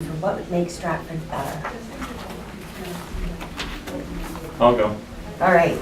for what would make Stratford better. I'll go. All right,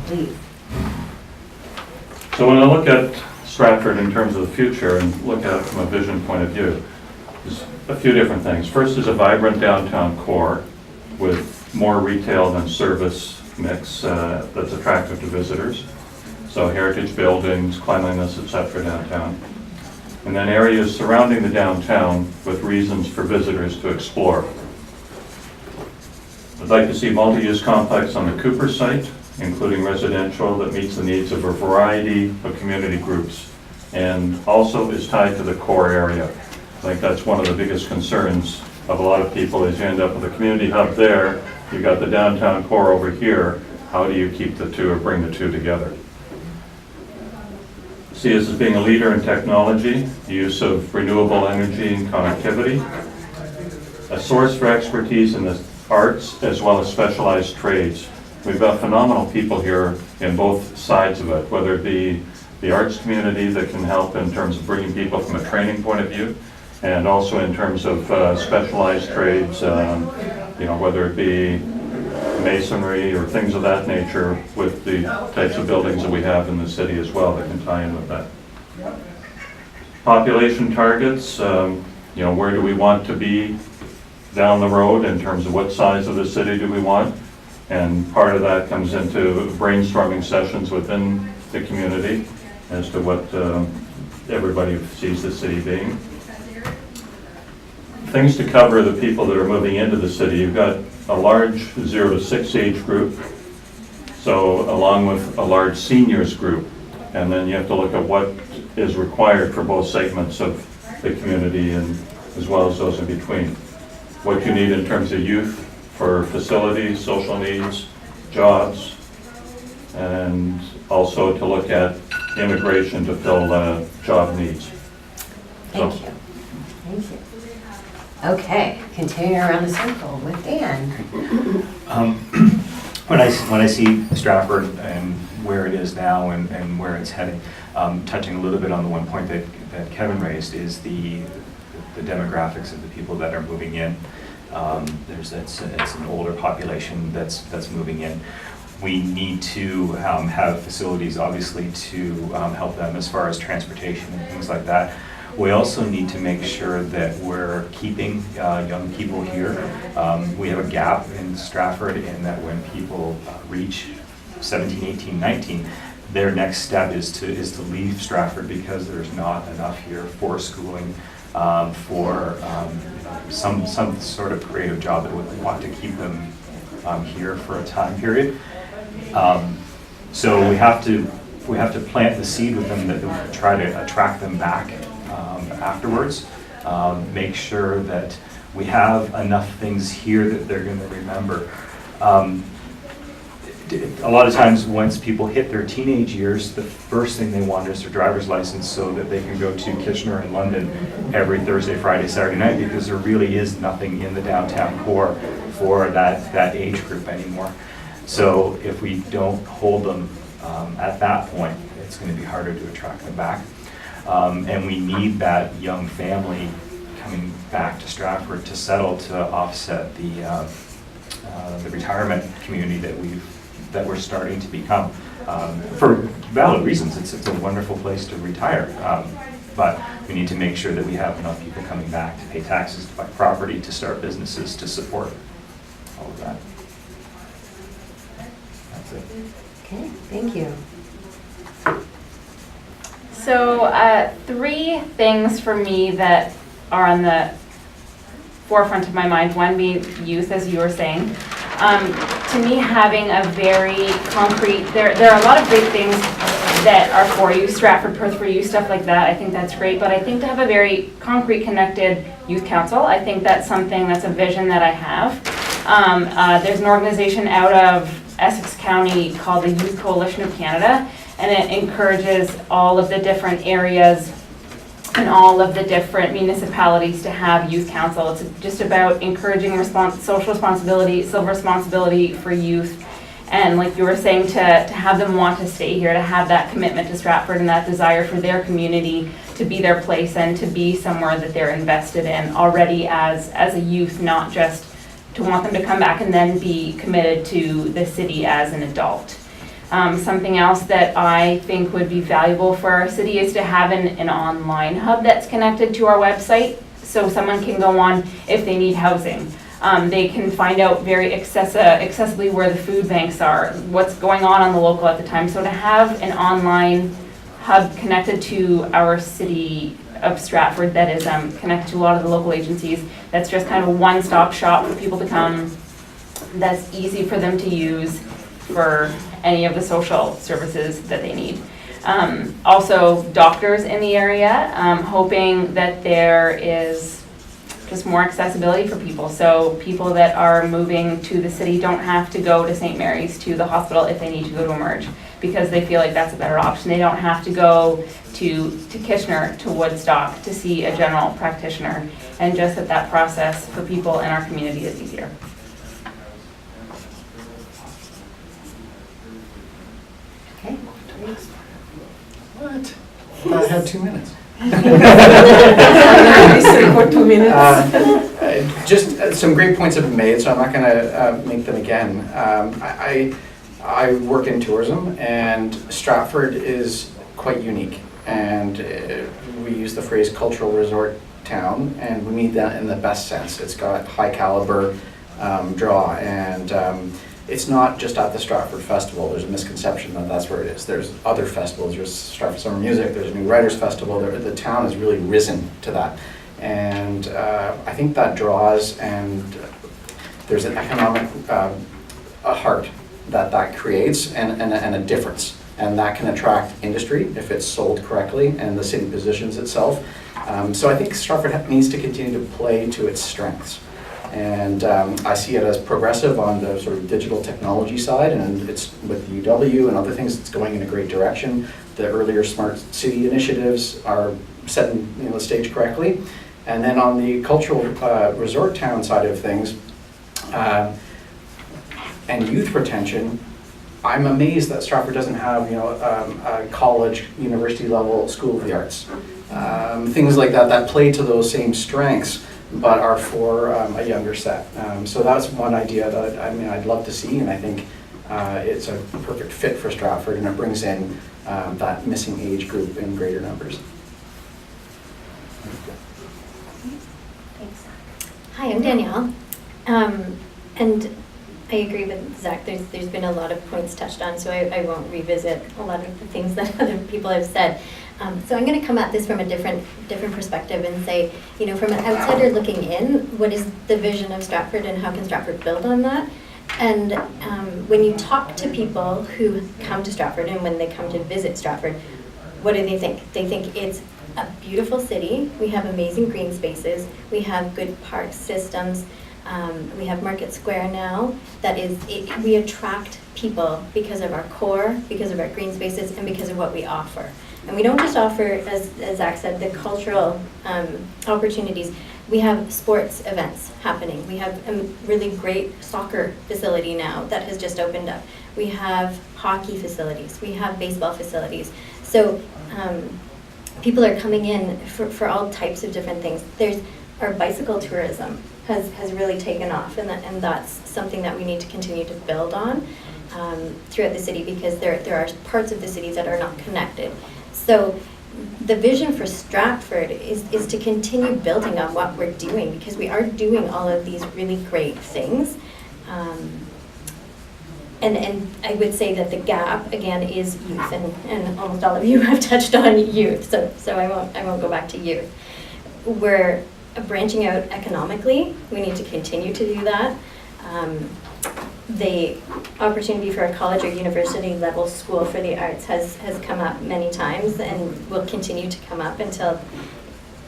Reeve. So when I look at Stratford in terms of the future and look at it from a vision point of view, there's a few different things. First is a vibrant downtown core with more retail than service mix that's attractive to visitors. So heritage buildings, cleanliness, etc. downtown. And then areas surrounding the downtown with reasons for visitors to explore. I'd like to see multi-use complex on the Cooper site, including residential that meets the needs of a variety of community groups and also is tied to the core area. I think that's one of the biggest concerns of a lot of people is you end up with a community hub there, you've got the downtown core over here, how do you keep the two or bring the two together? See us as being a leader in technology, the use of renewable energy and connectivity, a source for expertise in the arts as well as specialized trades. We've got phenomenal people here in both sides of it, whether it be the arts community that can help in terms of bringing people from a training point of view, and also in terms of specialized trades, whether it be masonry or things of that nature with the types of buildings that we have in the city as well that can tie in with that. Population targets, where do we want to be down the road in terms of what size of the city do we want? And part of that comes into brainstorming sessions within the community as to what everybody sees the city being. Things to cover the people that are moving into the city. You've got a large 0 to 6 age group, so along with a large seniors group, and then you have to look at what is required for both segments of the community and as well as those in between. What you need in terms of youth for facilities, social needs, jobs, and also to look at immigration to fill job needs. Thank you. Thank you. Okay, continuing around the circle with Dan. When I see Stratford and where it is now and where it's heading, touching a little bit on the one point that Kevin raised is the demographics of the people that are moving in. It's an older population that's moving in. We need to have facilities, obviously, to help them as far as transportation and things like that. We also need to make sure that we're keeping young people here. We have a gap in Stratford in that when people reach 17, 18, 19, their next step is to leave Stratford because there's not enough here for schooling, for some sort of creative job that would want to keep them here for a time period. So we have to plant the seed with them that will try to attract them back afterwards. Make sure that we have enough things here that they're going to remember. A lot of times once people hit their teenage years, the first thing they want is their driver's license so that they can go to Kitchener and London every Thursday, Friday, Saturday night, because there really is nothing in the downtown core for that age group anymore. So if we don't hold them at that point, it's going to be harder to attract them back. And we need that young family coming back to Stratford to settle to offset the retirement community that we're starting to become. For valid reasons, it's a wonderful place to retire. But we need to make sure that we have enough people coming back to pay taxes, to buy property, to start businesses, to support all of that. That's it. Okay, thank you. So 3 things for me that are on the forefront of my mind, one being youth, as you were saying. To me, having a very concrete, there are a lot of great things that are for you, Stratford, Perth for you, stuff like that. I think that's great, but I think to have a very concrete, connected youth council, I think that's a vision that I have. There's an organization out of Essex County called the Youth Coalition of Canada, and it encourages all of the different areas and all of the different municipalities to have youth council. It's just about encouraging social responsibility, civil responsibility for youth, and like you were saying, to have them want to stay here, to have that commitment to Stratford and that desire for their community to be their place and to be somewhere that they're invested in already as a youth, not just to want them to come back and then be committed to the city as an adult. Something else that I think would be valuable for our city is to have an online hub that's connected to our website, so someone can go on if they need housing. They can find out very accessibly where the food banks are, what's going on the local at the time. So to have an online hub connected to our city of Stratford that is connected to a lot of the local agencies, that's just kind of a one-stop shop for people to come, that's easy for them to use for any of the social services that they need. Also, doctors in the area, hoping that there is just more accessibility for people. So people that are moving to the city don't have to go to St. Mary's, to the hospital, if they need to go to Emerge, because they feel like that's a better option. They don't have to go to Kitchener, to Woodstock, to see a general practitioner, and just that process for people in our community is easier. Okay. What? I had 2 minutes. For 2 minutes. Just some great points have been made, so I'm not going to make them again. I work in tourism, and Stratford is quite unique. And we use the phrase cultural resort town, and we mean that in the best sense. It's got high caliber draw, and it's not just at the Stratford Festival. There's a misconception that that's where it is. There's other festivals. There's Stratford Summer Music. There's a New Writers Festival. The town has really risen to that. And I think that draws, and there's an economic a heart that creates, and a difference. And that can attract industry if it's sold correctly and the city positions itself. So I think Stratford needs to continue to play to its strengths. And I see it as progressive on the sort of digital technology side, and it's with UW and other things, it's going in a great direction. The earlier smart city initiatives are setting the stage correctly. And then on the cultural resort town side of things, and youth retention, I'm amazed that Stratford doesn't have a college, university level school of the arts. Things like that play to those same strengths, but are for a younger set. So that's one idea that I'd love to see, and I think it's a perfect fit for Stratford, and it brings in that missing age group in greater numbers. Hi, I'm Danielle, and I agree with Zach. There's been a lot of points touched on, so I won't revisit a lot of the things that other people have said. So I'm going to come at this from a different perspective and say, from an outsider looking in, what is the vision of Stratford and how can Stratford build on that? And when you talk to people who come to Stratford and when they come to visit Stratford, what do they think? They think it's a beautiful city. We have amazing green spaces. We have good park systems. We have Market Square now. We attract people because of our core, because of our green spaces, and because of what we offer. And we don't just offer, as Zach said, the cultural opportunities. We have sports events happening. We have a really great soccer facility now that has just opened up. We have hockey facilities. We have baseball facilities. So people are coming in for all types of different things. There's our bicycle tourism has really taken off, and that's something that we need to continue to build on throughout the city, because there are parts of the city that are not connected. So the vision for Stratford is to continue building on what we're doing, because we are doing all of these really great things. And I would say that the gap, again, is youth, and almost all of you have touched on youth, so I won't go back to youth. We're branching out economically. We need to continue to do that. The opportunity for a college or university level school for the arts has come up many times and will continue to come up until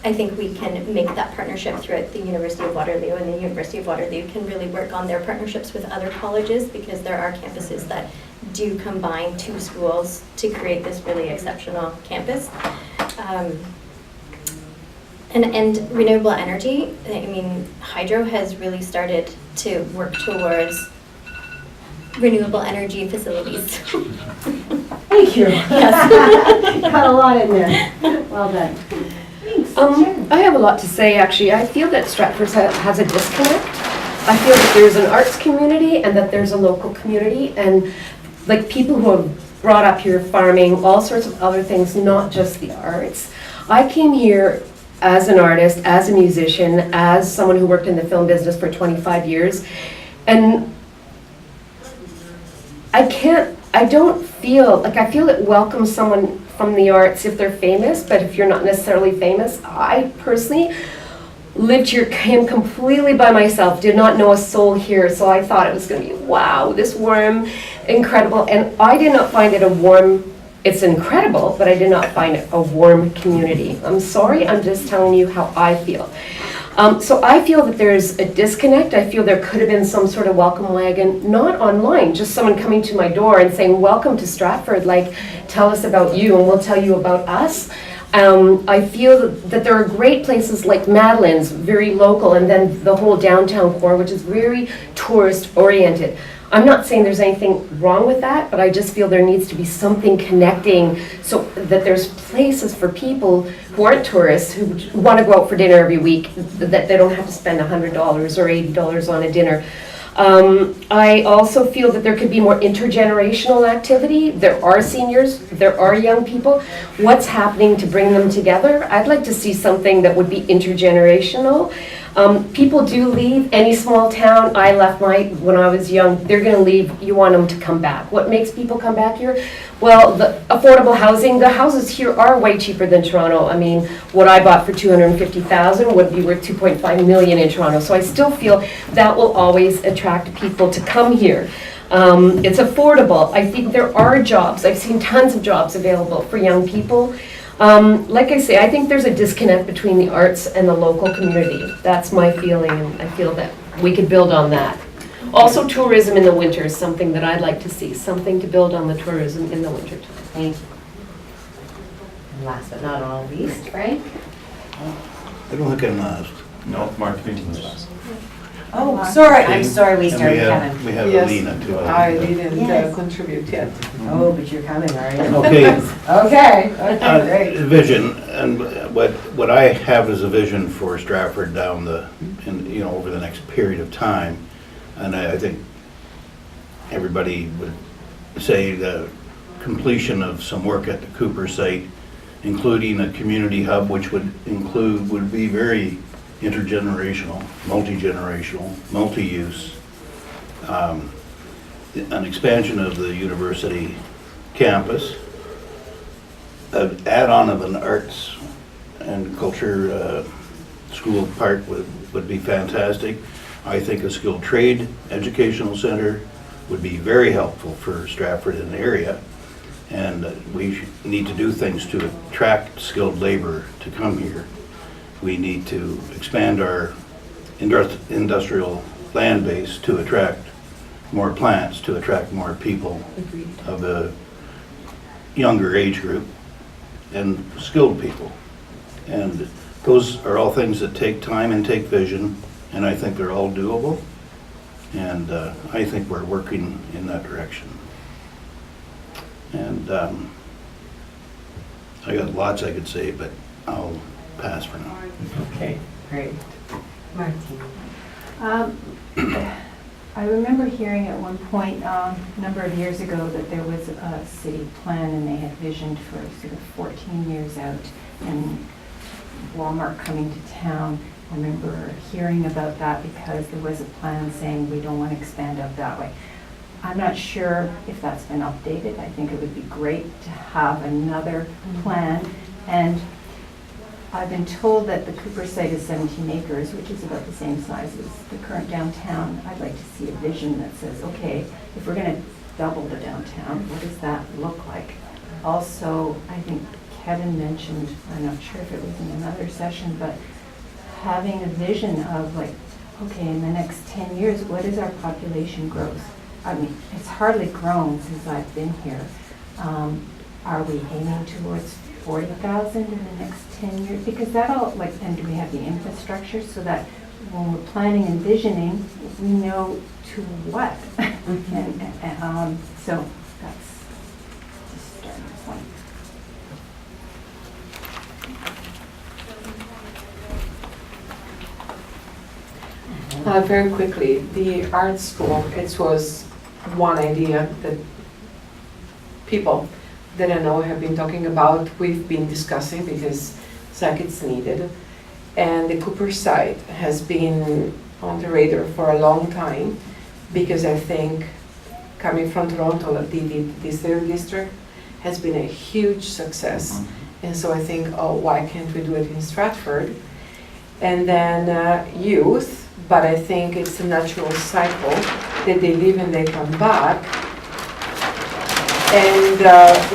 I think we can make that partnership throughout the University of Waterloo, and the University of Waterloo can really work on their partnerships with other colleges, because there are campuses that do combine two schools to create this really exceptional campus. And renewable energy, hydro has really started to work towards renewable energy facilities. Thank you. Yes. Got a lot in there. Well done. Thanks. Sharon. I have a lot to say, actually. I feel that Stratford has a disconnect. I feel that there's an arts community and that there's a local community, and like people who are brought up here farming, all sorts of other things, not just the arts. I came here as an artist, as a musician, as someone who worked in the film business for 25 years, and I feel it welcomes someone from the arts if they're famous, but if you're not necessarily famous, I personally lived here, came completely by myself, did not know a soul here, so I thought it was going to be, wow, this warm, incredible, and I did not find it a warm, it's incredible, but I did not find it a warm community. I'm sorry, I'm just telling you how I feel. So I feel that there's a disconnect. I feel there could have been some sort of welcome wagon, not online, just someone coming to my door and saying, welcome to Stratford, like, tell us about you and we'll tell you about us. I feel that there are great places like Madeline's, very local, and then the whole downtown core, which is very tourist oriented. I'm not saying there's anything wrong with that, but I just feel there needs to be something connecting so that there's places for people who aren't tourists, who want to go out for dinner every week, that they don't have to spend $100 or $80 on a dinner. I also feel that there could be more intergenerational activity. There are seniors, there are young people. What's happening to bring them together? I'd like to see something that would be intergenerational. People do leave any small town. I left when I was young. They're going to leave. You want them to come back. What makes people come back here? Well, the affordable housing. The houses here are way cheaper than Toronto. I mean, what I bought for $250,000 would be worth $2.5 million in Toronto. So I still feel that will always attract people to come here. It's affordable. I think there are jobs. I've seen tons of jobs available for young people. Like I say, I think there's a disconnect between the arts and the local community. That's my feeling, and I feel that we could build on that. Also, tourism in the winter is something that I'd like to see, something to build on the tourism in the winter time. Thank you. And last but not all least, Frank? I don't think I'm last. No, Mark Beaton's last. Oh, sorry, I'm sorry we And started Kevin. we have Yes. Alina too. We didn't Yes. contribute yet. Oh, but you're coming, are you? Okay. Okay, great. Vision, and what I have is a vision for Stratford over the next period of time, and I think everybody would say the completion of some work at the Cooper site, including a community hub, which would be very intergenerational, multi-generational, multi-use, an expansion of the university campus, an add-on of an arts and culture school part would be fantastic. I think a skilled trade educational center would be very helpful for Stratford and the area, and we need to do things to attract skilled labor to come here. We need to expand our industrial land base to attract more plants, to attract more people of a younger age group and skilled people. And those are all things that take time and take vision, and I think they're all doable. And I think we're working in that direction. And I got lots I could say, but I'll pass for now. Okay, great. Martine. I remember hearing at one point, a number of years ago, that there was a city plan and they had visioned for sort of 14 years out, and Walmart coming to town. I remember hearing about that because there was a plan saying we don't want to expand out that way. I'm not sure if that's been updated. I think it would be great to have another plan. And I've been told that the Cooper site is 17 acres, which is about the same size as the current downtown. I'd like to see a vision that says, okay, if we're going to double the downtown, what does that look like? Also, I think Kevin mentioned, I'm not sure if it was in another session, but having a vision of like, okay, in the next 10 years, what is our population growth? I mean, it's hardly grown since I've been here. Are we aiming towards 40,000 in the next 10 years? Because that'll, and do we have the infrastructure so that when we're planning and visioning, we know to what? So that's to start. Very quickly, the art school, it was one idea that people that I know have been talking about, we've been discussing because it's like it's needed. And the Cooper site has been on the radar for a long time because I think coming from Toronto, this third district has been a huge success. And so I think, oh, why can't we do it in Stratford? And then youth, but I think it's a natural cycle that they leave and they come back. And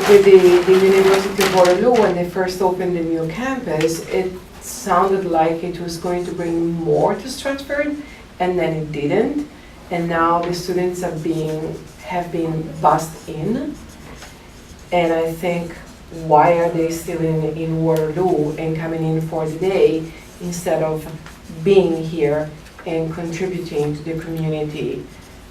with the University of Waterloo, when they first opened the new campus, it sounded like it was going to bring more to Stratford, and then it didn't. And now the students have been bussed in. And I think, why are they still in Waterloo and coming in for the day instead of being here and contributing to the community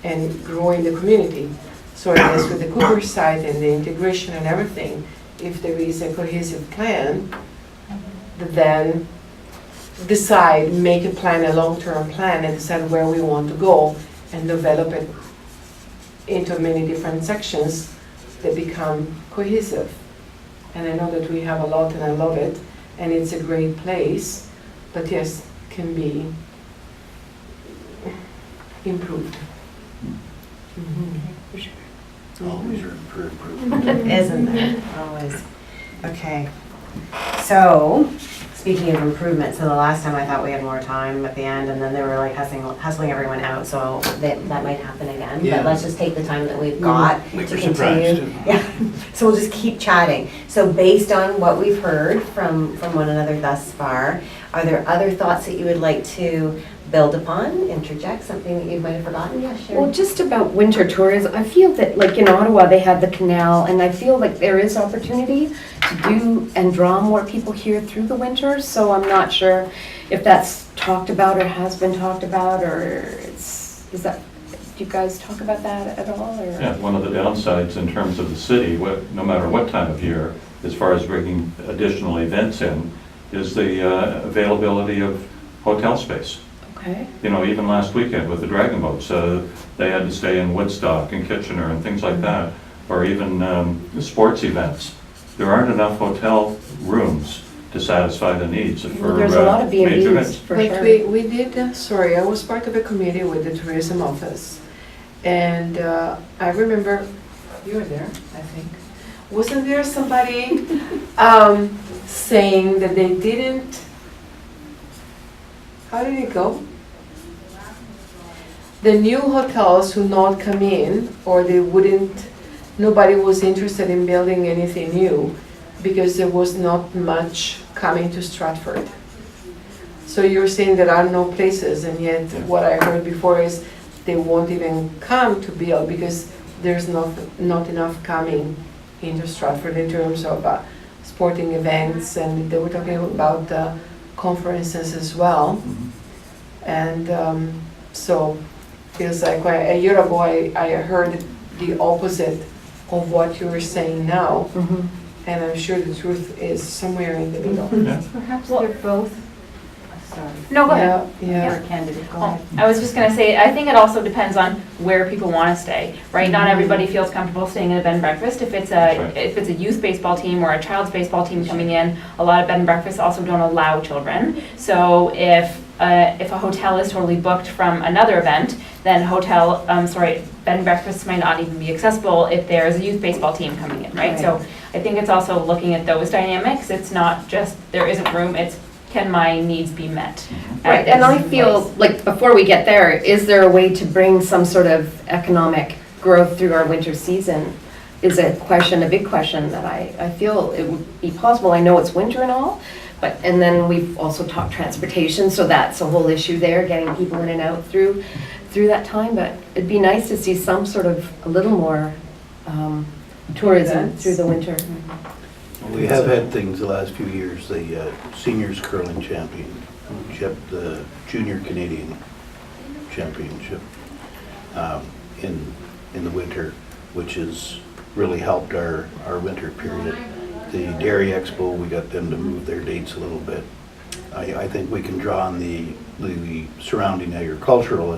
and growing the community? So I guess with the Cooper site and the integration and everything, if there is a cohesive plan, then make a plan, a long-term plan, and decide where we want to go and develop it into many different sections that become cohesive. And I know that we have a lot and I love it, and it's a great place, but yes, can be improved. For sure. Always room for improvement. Isn't there? Always. Okay. So, speaking of improvement, so the last time I thought we had more time at the end, and then they were like hustling everyone out, so that might happen again. Yeah. But let's just take the time that we've got We to were continue. surprised. Yeah. So we'll just keep chatting. So based on what we've heard from one another thus far, are there other thoughts that you would like to build upon, interject, something that you might have forgotten? Yeah, sure. Well, just about winter tourism, I feel that like in Ottawa, they had the canal, and I feel like there is opportunity to do and draw more people here through the winter, so I'm not sure if that's talked about or has been talked about, or do you guys talk about that at all? Or? Yeah, one of the downsides in terms of the city, no matter what time of year, as far as bringing additional events in, is the availability of hotel space. Okay. You know, even last weekend with the Dragon Boats, they had to stay in Woodstock and Kitchener and things like that, or even sports events. There aren't enough hotel rooms to satisfy the needs for There's a lot of major B&Bs events. for But sure. we did, I was part of a committee with the tourism office. And I remember, you were there, I think. Wasn't there somebody saying that they didn't, how did it go? The new hotels would not come in, or they wouldn't, nobody was interested in building anything new because there was not much coming to Stratford. So you're saying there are no places, and yet what I heard before is they won't even come to build because there's not enough coming into Stratford in terms of sporting events, and they were talking about conferences as well. And so feels like a year ago I heard the opposite of what you were saying now, and I'm sure the truth is somewhere in the middle. Yeah. Perhaps they're both, sorry. No, go ahead. Yeah. Your candidate, go Oh, ahead. I was just gonna say, I think it also depends on where people wanna stay, right? Not everybody feels comfortable staying in a bed and breakfast. If it's That's right. a youth baseball team or a child's baseball team coming in, a lot of bed and breakfasts also don't allow children. So if a hotel is totally booked from another event, then bed and breakfasts might not even be accessible if there's a youth baseball team coming in, right? So I think it's also looking at those dynamics. It's not just there isn't room, it's can my needs be met? at Right, and I this feel place? like before we get there, is there a way to bring some sort of economic growth through our winter season? Is a big question that I feel it would be possible. I know it's winter and all, and then we've also talked transportation, so that's a whole issue there, getting people in and out through that time, but it'd be nice to see some sort of a little more tourism Events. through the winter. We have had things the last few years, the seniors curling championship, the junior Canadian championship in the winter, which has really helped our winter period. The Dairy Expo, we got them to move their dates a little bit. I think we can draw on the the surrounding agricultural